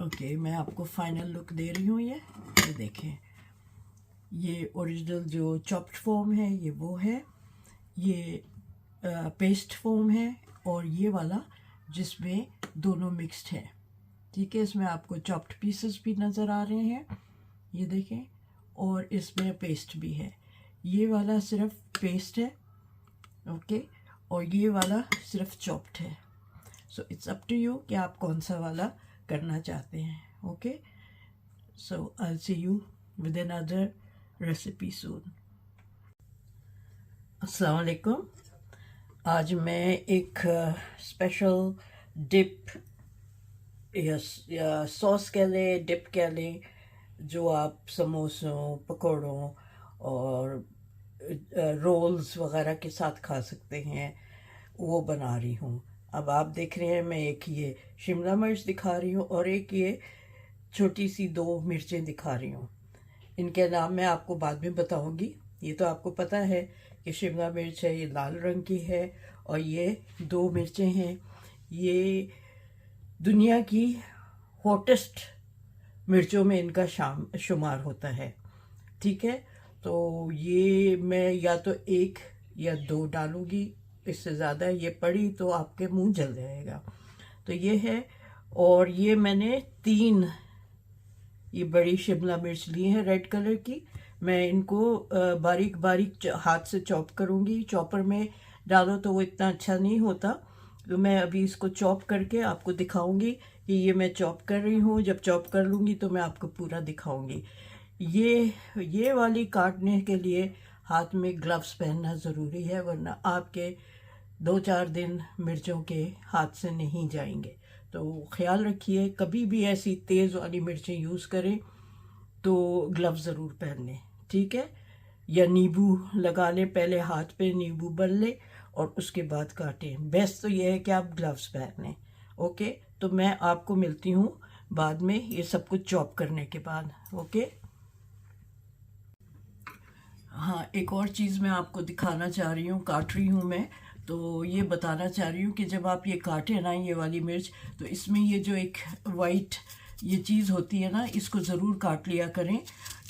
Okay, मैं आपको final look दे रही हूँ। ये देखें, ये ओरिजिनल जो चॉप्ड फॉर्म है ये वो है, ये पेस्ट फॉर्म है, और ये वाला जिसमें दोनों मिक्स्ड है। ठीक है, इसमें आपको चॉप्ड पीसेस भी नज़र आ रहे हैं, ये देखें, और इसमें पेस्ट भी है। ये वाला सिर्फ पेस्ट है, ओके, और ये वाला सिर्फ चॉप्ड है। So it's up to you कि आप कौन सा वाला करना चाहते हैं। Okay, so I will see you with another recipe soon. अस्सलाम वालेकुम। आज मैं एक स्पेशल डिप या सॉस कह लें, डिप कह लें, जो आप समोसों, पकौड़ों और रोल्स वगैरह के साथ खा सकते हैं, वो बना रही हूँ। अब आप देख रहे हैं मैं एक ये शिमला मिर्च दिखा रही हूँ और एक ये छोटी सी 2 मिर्चें दिखा रही हूँ। इनके नाम मैं आपको बाद में बताऊंगी। ये तो आपको पता है कि शिमला मिर्च है, ये लाल रंग की है, और ये 2 मिर्चें हैं। ये दुनिया की हॉटेस्ट मिर्चों में इनका शुमार होता है। ठीक है, तो ये मैं या तो 1 या 2 डालूंगी, इससे ज़्यादा ये पड़ी तो आपके मुंह जल जाएगा। तो ये है, और ये मैंने 3 ये बड़ी शिमला मिर्च ली है रेड कलर की। मैं इनको बारीक बारीक हाथ से चॉप करूँगी। चॉपर में डालो तो वो इतना अच्छा नहीं होता, तो मैं अभी इसको चॉप करके आपको दिखाऊंगी कि ये मैं चॉप कर रही हूँ। जब चॉप कर लूँगी तो मैं आपको पूरा दिखाऊंगी। ये वाली काटने के लिए हाथ में ग्लव्स पहनना ज़रूरी है, वरना आपके 2-4 दिन मिर्चों के हाथ से नहीं जाएंगे। तो ख्याल रखिए, कभी भी ऐसी तेज़ वाली मिर्चें यूज़ करें तो ग्लव्स ज़रूर पहन लें। ठीक है, या नींबू लगा लें, पहले हाथ पे नींबू बन लें और उसके बाद काटें। बेस्ट तो ये है कि आप ग्लव्स पहन लें। ओके, तो मैं आपको मिलती हूँ बाद में, ये सब कुछ चॉप करने के बाद। ओके, हाँ, एक और चीज़ मैं आपको दिखाना चाह रही हूँ, काट रही हूँ मैं, तो ये बताना चाह रही हूँ कि जब आप ये काटें ना, ये वाली मिर्च, तो इसमें ये जो एक वाइट ये चीज़ होती है ना, इसको ज़रूर काट लिया करें,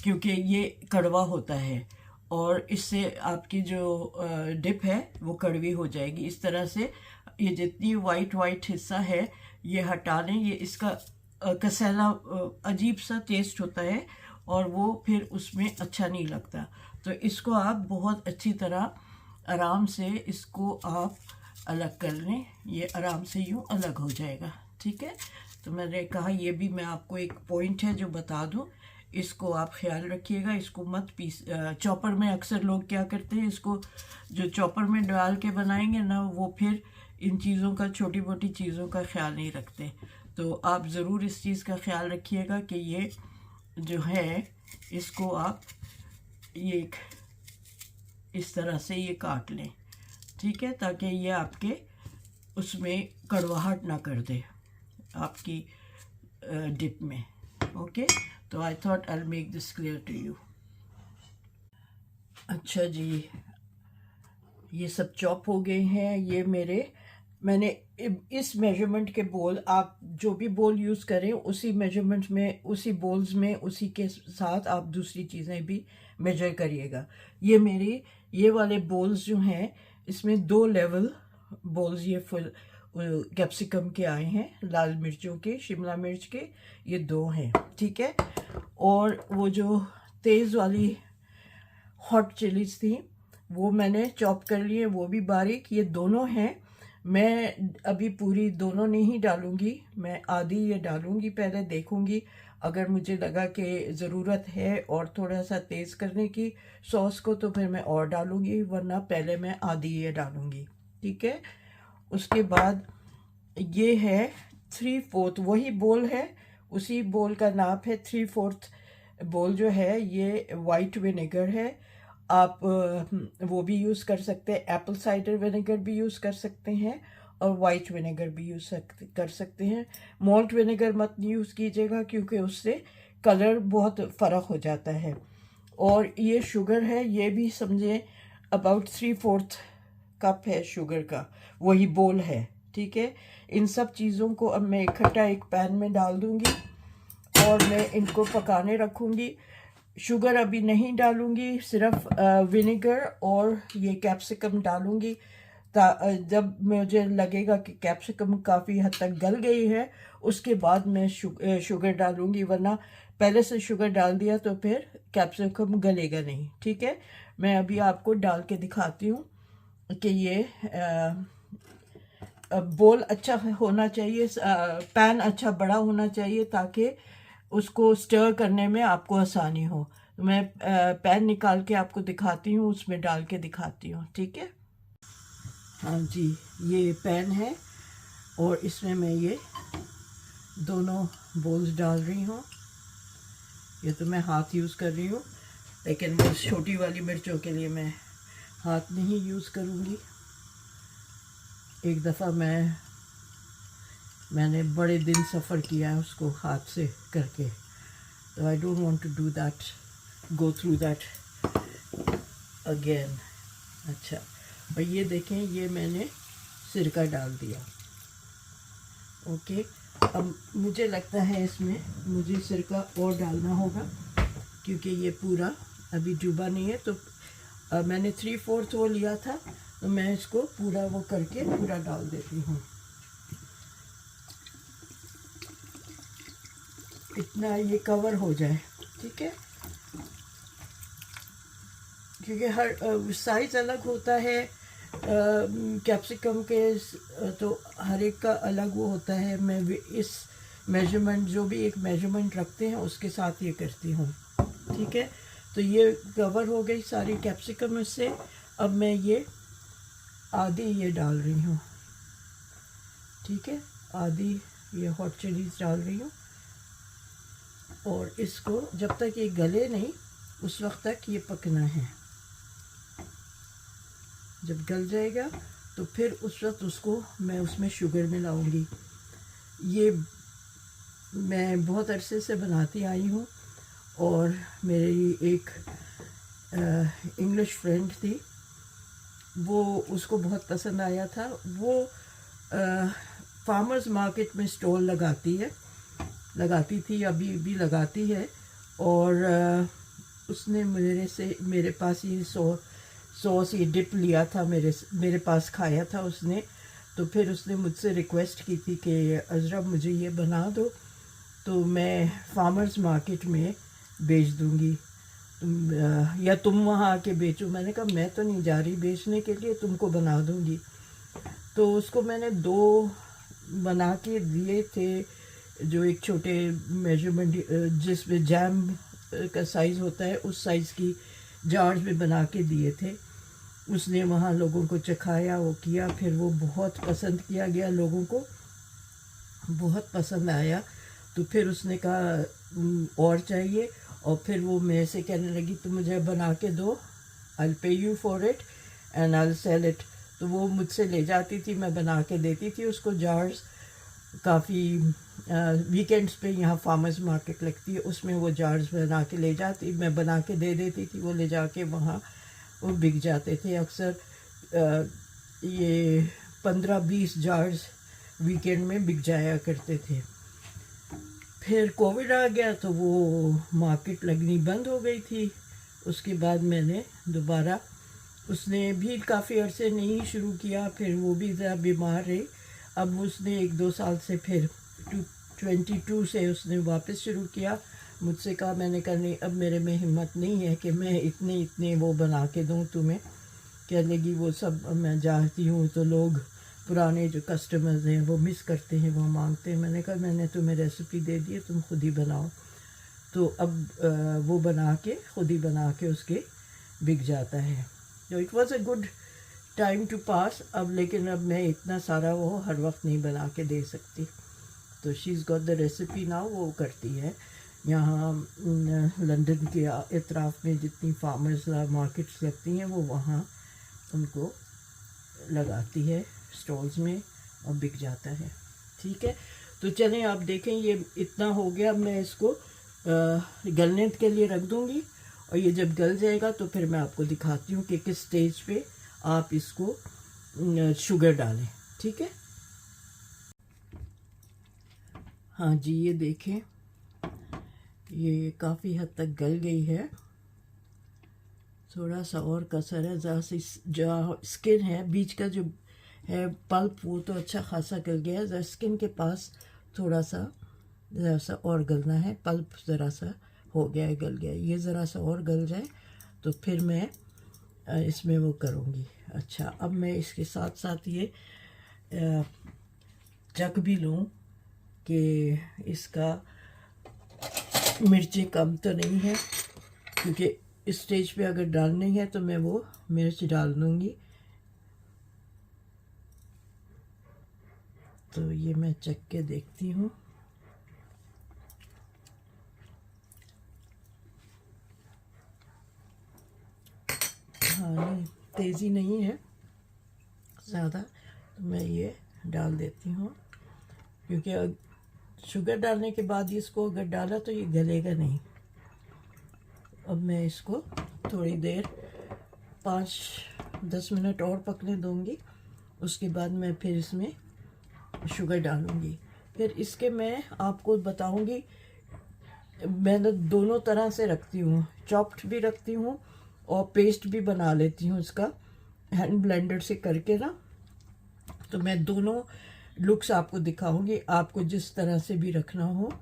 क्योंकि ये कड़वा होता है और इससे आपकी जो डिप है वो कड़वी हो जाएगी। इस तरह से ये जितनी वाइट हिस्सा है ये हटा लें। ये इसका कसैला अजीब सा टेस्ट होता है और वो फिर उसमें अच्छा नहीं लगता। तो इसको आप बहुत अच्छी तरह आराम से इसको आप अलग कर लें। ये आराम से यूँ अलग हो जाएगा। ठीक है, तो मैंने कहा ये भी मैं आपको एक पॉइंट है जो बता दूं, इसको आप ख्याल रखिएगा। इसको मत पीस चॉपर में अक्सर लोग क्या करते हैं, इसको जो चॉपर में डाल के बनाएंगे ना, वो फिर इन चीज़ों का, छोटी मोटी चीज़ों का ख्याल नहीं रखते। तो आप ज़रूर इस चीज़ का ख्याल रखिएगा कि ये जो है इसको आप ये इस तरह से ये काट लें। ठीक है, ताकि ये आपके उसमें कड़वाहट ना कर दे आपकी डिप में। ओके, तो I thought I make this clear to you. अच्छा जी, ये सब चॉप हो गए हैं। ये मैंने इस मेजरमेंट के बोल, आप जो भी बोल यूज़ करें उसी मेजरमेंट में, उसी बोल्स में, उसी के साथ आप दूसरी चीज़ें भी मेजर करिएगा। ये वाले बोल्स जो हैं, इसमें 2 लेवल बोल्स ये फुल कैप्सिकम के आए हैं, लाल मिर्चों के, शिमला मिर्च के, ये 2 हैं। ठीक है, और वो जो तेज़ वाली हॉट चिलीज थी वो मैंने चॉप कर लिए, वो भी बारीक। ये दोनों हैं। मैं अभी पूरी दोनों नहीं डालूंगी, मैं आधी ये डालूंगी, पहले देखूंगी। अगर मुझे लगा कि ज़रूरत है और थोड़ा सा तेज़ करने की सॉस को, तो फिर मैं और डालूंगी, वरना पहले मैं आधी ये डालूंगी। ठीक है, उसके बाद ये है 3/4, वही बोल है, उसी बोल का नाप है 3/4 बोल जो है। ये वाइट विनेगर है। आप वो भी यूज़ कर सकते हैं, एप्पल साइडर विनेगर भी यूज़ कर सकते हैं और वाइट विनेगर भी यूज़ कर सकते हैं। मॉल्ट विनेगर मत यूज़ कीजिएगा, क्योंकि उससे कलर बहुत फ़र्क हो जाता है। और ये शुगर है, ये भी समझें अबाउट 3/4 कप है शुगर का, वही बोल है। ठीक है, इन सब चीज़ों को अब मैं इकट्ठा एक पैन में डाल दूँगी और मैं इनको पकाने रखूँगी। शुगर अभी नहीं डालूँगी, सिर्फ विनेगर और ये कैप्सिकम डालूँगी। जब मुझे लगेगा कि कैप्सिकम काफ़ी हद तक गल गई है उसके बाद मैं शुगर डालूँगी, वरना पहले से शुगर डाल दिया तो फिर कैप्सिकम गलेगा नहीं। ठीक है, मैं अभी आपको डाल के दिखाती हूँ कि ये बोल अच्छा होना चाहिए, पैन अच्छा बड़ा होना चाहिए ताकि उसको स्टर करने में आपको आसानी हो। तो मैं पैन निकाल के आपको दिखाती हूँ, उसमें डाल के दिखाती हूँ। ठीक है, हाँ जी, ये पैन है और इसमें मैं ये दोनों बोल्स डाल रही हूँ। ये तो मैं हाथ यूज़ कर रही हूँ, लेकिन वो छोटी वाली मिर्चों के लिए मैं हाथ नहीं यूज़ करूँगी। एक दफ़ा मैंने बड़े दिन सफ़र किया है उसको हाथ से करके, तो I don't want to do that, go through that again. अच्छा, और ये देखें, ये मैंने सिरका डाल दिया। ओके, अब मुझे लगता है इसमें मुझे सिरका और डालना होगा क्योंकि ये पूरा अभी डूबा नहीं है। तो मैंने 3/4 वो लिया था, तो मैं इसको पूरा वो करके पूरा डाल देती हूँ। इतना ये कवर हो जाए, ठीक है, क्योंकि हर साइज़ अलग होता है कैप्सिकम के, तो हर एक का अलग वो होता है। मैं इस मेजरमेंट, जो भी एक मेजरमेंट रखते हैं उसके साथ ये करती हूँ। ठीक है, तो ये कवर हो गई सारी कैप्सिकम इससे। अब मैं ये आधी ये डाल रही हूँ। ठीक है, आधी ये हॉट चिलीज डाल रही हूँ और इसको जब तक ये गले नहीं उस वक्त तक ये पकना है। जब गल जाएगा तो फिर उस वक्त उसको मैं उसमें शुगर मिलाऊंगी। ये मैं बहुत अरसे से बनाती आई हूँ और मेरी एक इंग्लिश फ्रेंड थी, वो उसको बहुत पसंद आया था। वो फार्मर्स मार्केट में स्टॉल लगाती थी, अभी भी लगाती है। और उसने मेरे पास ये सॉस ये डिप लिया था, मेरे पास खाया था उसने। तो फिर उसने मुझसे रिक्वेस्ट की थी कि अज़रा मुझे ये बना दो, तो मैं फार्मर्स मार्केट में बेच दूँगी, या तुम वहाँ आके बेचो। मैंने कहा मैं तो नहीं जा रही बेचने के लिए, तुमको बना दूँगी। तो उसको मैंने 2 बना के दिए थे, जो एक छोटे मेजरमेंट जिसमें जैम का साइज़ होता है उस साइज़ की जार्स में बना के दिए थे। उसने वहाँ लोगों को चखाया, वो किया, फिर वो बहुत पसंद किया गया, लोगों को बहुत पसंद आया। तो फिर उसने कहा और चाहिए, और फिर वो मेरे से कहने लगी तुम मुझे बना के दो, I pay you for it and I sell it. तो वो मुझसे ले जाती थी, मैं बना के देती थी उसको जार्स। काफ़ी वीकेंड्स पे यहाँ फार्मर्स मार्केट लगती है, उसमें वो जार्स बना के ले जाती, मैं बना के दे देती थी, वो ले जाके वहाँ वो बिक जाते थे। अक्सर ये 15-20 जार्स वीकेंड में बिक जाया करते थे। फिर कोविड आ गया तो वो मार्केट लगनी बंद हो गई थी। उसके बाद मैंने दोबारा, उसने भी काफ़ी अरसे नहीं शुरू किया, फिर वो भी ज़रा बीमार रही। अब उसने 1-2 साल से फिर 22 से उसने वापस शुरू किया। मुझसे कहा, मैंने कहा नहीं, अब मेरे में हिम्मत नहीं है कि मैं इतने वो बना के दूँ तुम्हें। कह लगी वो सब मैं जाती हूँ तो लोग पुराने जो कस्टमर्स हैं वो मिस करते हैं, वो मांगते हैं। मैंने कहा मैंने तुम्हें रेसिपी दे दी है, तुम खुद ही बनाओ। तो अब वो खुद ही बना के उसके बिक जाता है। तो it was a good time to pass. अब लेकिन अब मैं इतना सारा वो हर वक्त नहीं बना के दे सकती। तो she is got the recipe now, वो करती है। यहाँ लंदन के इतराफ़ में जितनी फार्मर्स मार्केट्स लगती हैं वो वहाँ उनको लगाती है स्टॉल्स में और बिक जाता है। ठीक है, तो चलें आप देखें ये इतना हो गया। मैं इसको गलने के लिए रख दूँगी और ये जब गल जाएगा तो फिर मैं आपको दिखाती हूँ कि किस स्टेज पे आप इसको शुगर डालें। ठीक है, हाँ जी, ये देखें ये काफ़ी हद तक गल गई है, थोड़ा सा और कसर है। ज़रा सी जो स्किन है बीच का जो है पल्प, वो तो अच्छा खासा गल गया है। ज़रा स्किन के पास थोड़ा सा ज़रा सा और गलना है। पल्प ज़रा सा हो गया है, गल गया है। ये ज़रा सा और गल जाए तो फिर मैं इसमें वो करूँगी। अच्छा, अब मैं इसके साथ साथ ये चख भी लूँ कि इसका मिर्ची कम तो नहीं है, क्योंकि इस स्टेज पे अगर डालनी है तो मैं वो मिर्च डाल दूँगी। तो ये मैं चख के देखती हूँ। हाँ, नहीं तेज़ी नहीं है ज़्यादा, तो मैं ये डाल देती हूँ, क्योंकि शुगर डालने के बाद इसको अगर डाला तो ये गलेगा नहीं। अब मैं इसको थोड़ी देर 5-10 मिनट और पकने दूँगी। उसके बाद मैं फिर इसमें शुगर डालूँगी। फिर इसके मैं आपको बताऊँगी, मैं दोनों तरह से रखती हूँ, चॉप्ड भी रखती हूँ और पेस्ट भी बना लेती हूँ इसका हैंड ब्लेंडर से करके ना। तो मैं दोनों लुक्स आपको दिखाऊंगी, आपको जिस तरह से भी रखना हो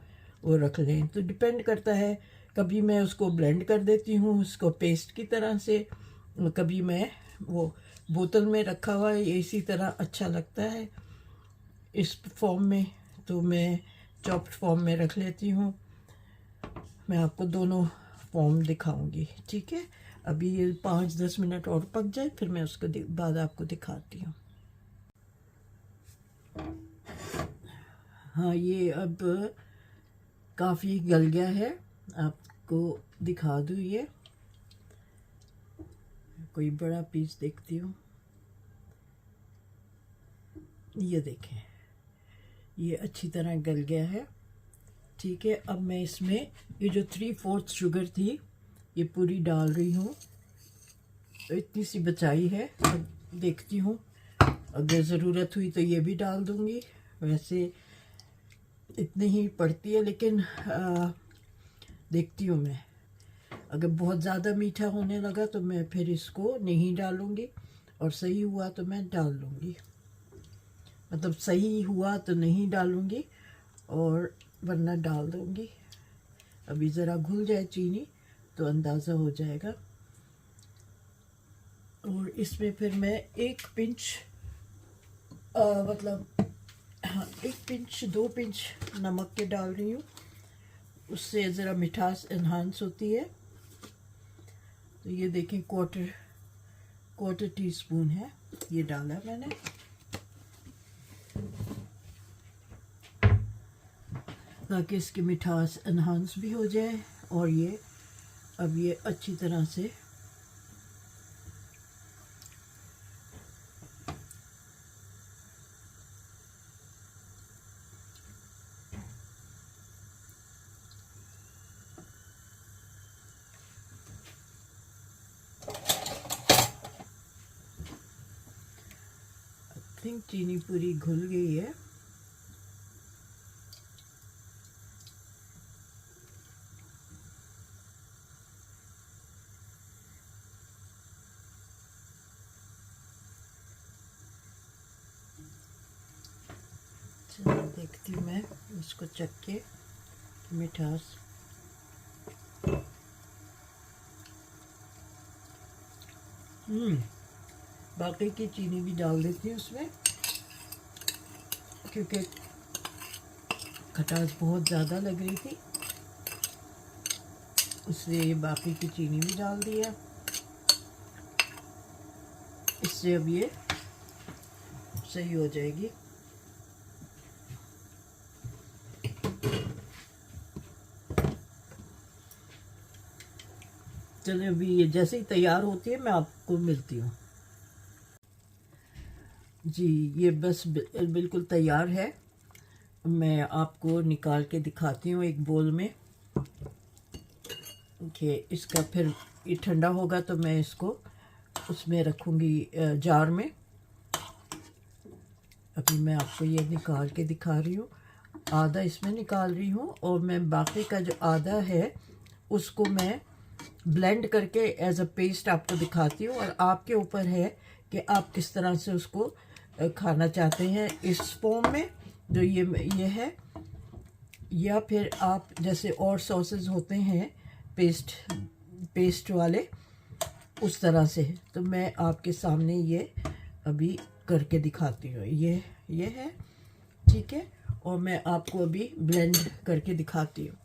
वो रख लें। तो डिपेंड करता है, कभी मैं उसको ब्लेंड कर देती हूँ उसको पेस्ट की तरह से, कभी मैं वो बोतल में रखा हुआ है इसी तरह अच्छा लगता है इस फॉर्म में, तो मैं चॉप्ड फॉर्म में रख लेती हूँ। मैं आपको दोनों फॉर्म दिखाऊंगी, ठीक है। अभी ये 5-10 मिनट और पक जाए, फिर मैं उसके बाद आपको दिखाती हूँ। हाँ, ये अब काफ़ी गल गया है, आपको दिखा दूँ। ये कोई बड़ा पीस देखती हूँ, ये देखें, ये अच्छी तरह गल गया है, ठीक है। अब मैं इसमें ये जो 3/4 शुगर थी ये पूरी डाल रही हूँ। तो इतनी सी बचाई है, अब देखती हूँ अगर ज़रूरत हुई तो ये भी डाल दूँगी। वैसे इतनी ही पड़ती है, लेकिन देखती हूँ मैं, अगर बहुत ज़्यादा मीठा होने लगा तो मैं फिर इसको नहीं डालूँगी, और सही हुआ तो मैं डाल लूँगी। मतलब सही हुआ तो नहीं डालूँगी और वरना डाल दूँगी। अभी ज़रा घुल जाए चीनी तो अंदाज़ा हो जाएगा। और इसमें फिर मैं 1 पिंच मतलब हाँ 1 पिंच 2 पिंच नमक के डाल रही हूँ, उससे ज़रा मिठास इन्हांस होती है। तो ये देखें, क्वार्टर टीस्पून है ये डाला मैंने। ताकि इसकी मिठास इन्हांस भी हो जाए, और ये अब ये अच्छी तरह से चीनी पूरी घुल गई है। चलो देखती हूँ मैं इसको चख के मिठास। बाकी की चीनी भी डाल देती हूँ उसमें, क्योंकि खटास बहुत ज़्यादा लग रही थी, इसलिए ये बाकी की चीनी भी डाल दिया। इससे अब ये सही हो जाएगी। चलिए, अभी ये जैसे ही तैयार होती है मैं आपको मिलती हूँ। जी, ये बस बिल्कुल तैयार है। मैं आपको निकाल के दिखाती हूँ एक बोल में। कि इसका फिर ये ठंडा होगा तो मैं इसको उसमें रखूँगी जार में। अभी मैं आपको ये निकाल के दिखा रही हूँ। आधा इसमें निकाल रही हूँ और मैं बाकी का जो आधा है उसको मैं ब्लेंड करके एज अ पेस्ट आपको दिखाती हूँ, और आपके ऊपर है कि आप किस तरह से उसको खाना चाहते हैं, इस फॉर्म में जो ये है, या फिर आप जैसे और सॉसेस होते हैं पेस्ट वाले उस तरह से। तो मैं आपके सामने ये अभी करके दिखाती हूँ। ये है, ठीक है, और मैं आपको अभी ब्लेंड करके दिखाती हूँ।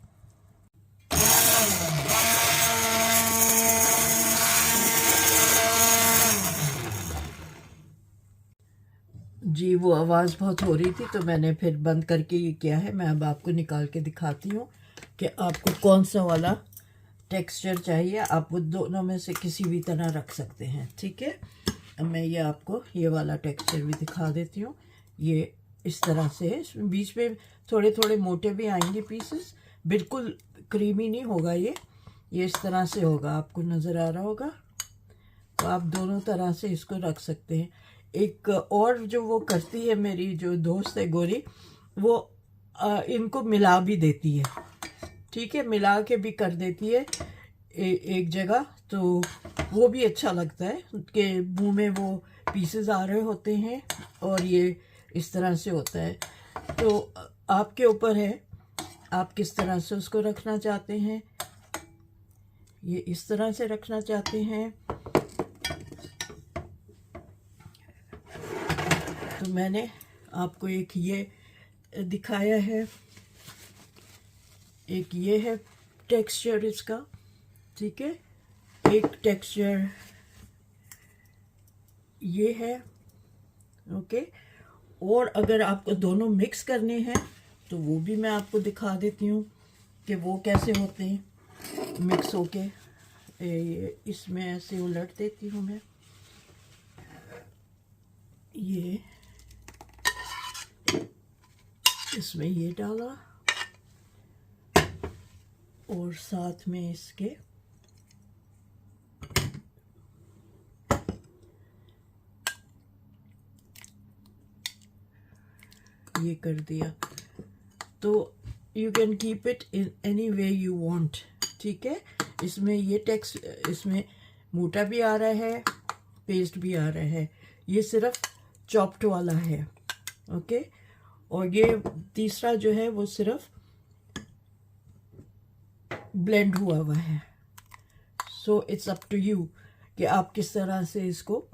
जी वो आवाज़ बहुत हो रही थी तो मैंने फिर बंद करके ये किया है। मैं अब आपको निकाल के दिखाती हूँ कि आपको कौन सा वाला टेक्सचर चाहिए। आप वो दोनों में से किसी भी तरह रख सकते हैं, ठीक है। अब मैं ये आपको ये वाला टेक्सचर भी दिखा देती हूँ। ये इस तरह से है, इसमें बीच में थोड़े थोड़े मोटे भी आएंगे पीसेस, बिल्कुल क्रीमी नहीं होगा ये इस तरह से होगा, आपको नज़र आ रहा होगा। तो आप दोनों तरह से इसको रख सकते हैं। एक और जो वो करती है मेरी जो दोस्त है गोरी, वो इनको मिला भी देती है, ठीक है, मिला के भी कर देती है एक जगह, तो वो भी अच्छा लगता है कि मुंह में वो पीसेस आ रहे होते हैं और ये इस तरह से होता है। तो आपके ऊपर है आप किस तरह से उसको रखना चाहते हैं। ये इस तरह से रखना चाहते हैं तो मैंने आपको एक ये दिखाया है, एक ये है टेक्सचर इसका, ठीक है, एक टेक्सचर ये है, ओके। और अगर आपको दोनों मिक्स करने हैं तो वो भी मैं आपको दिखा देती हूँ कि वो कैसे होते हैं मिक्स होके। इसमें ऐसे उलट देती हूँ मैं, ये इसमें ये डाला और साथ में इसके ये कर दिया। तो you can keep it in any way you want, ठीक है। इसमें ये टेक्स्ट इसमें मोटा भी आ रहा है, पेस्ट भी आ रहा है, ये सिर्फ चॉप्ड वाला है, ओके। और ये तीसरा जो है वो सिर्फ ब्लेंड हुआ है। So it's up to you कि आप किस तरह से इसको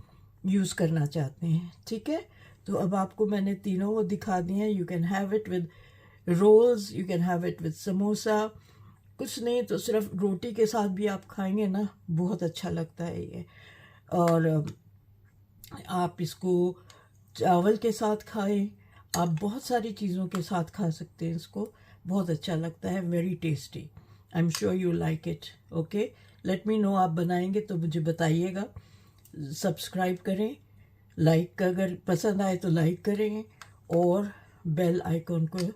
यूज़ करना चाहते हैं, ठीक है। तो अब आपको मैंने तीनों वो दिखा दिए हैं। You can have it with rolls, you can have it with samosa, कुछ नहीं तो सिर्फ रोटी के साथ भी आप खाएंगे ना, बहुत अच्छा लगता है ये। और आप इसको चावल के साथ खाएं, आप बहुत सारी चीज़ों के साथ खा सकते हैं इसको, बहुत अच्छा लगता है, very tasty. I am sure you like it, okay. Let me know आप बनाएंगे तो मुझे बताइएगा। सब्सक्राइब करें, लाइक अगर पसंद आए तो लाइक करें और बेल आइकॉन को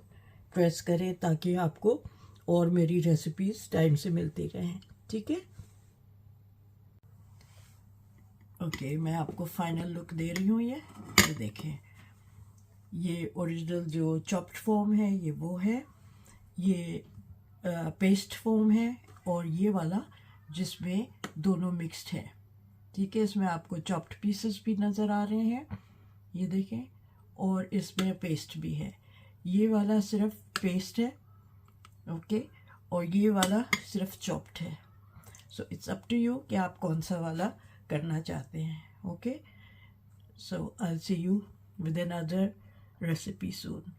प्रेस करें ताकि आपको और मेरी रेसिपीज़ टाइम से मिलती रहें, ठीक है। ओके मैं आपको फाइनल लुक दे रही हूँ। ये देखें, ये ओरिजिनल जो चॉप्ड फॉर्म है ये वो है, ये पेस्ट फॉर्म है, और ये वाला जिसमें दोनों मिक्स्ड है, ठीक है। इसमें आपको चॉप्ड पीसेस भी नज़र आ रहे हैं, ये देखें, और इसमें पेस्ट भी है। ये वाला सिर्फ पेस्ट है, ओके, और ये वाला सिर्फ चॉप्ड है। So it's up to you कि आप कौन सा वाला करना चाहते हैं, okay. So I will see you with another recipe soon.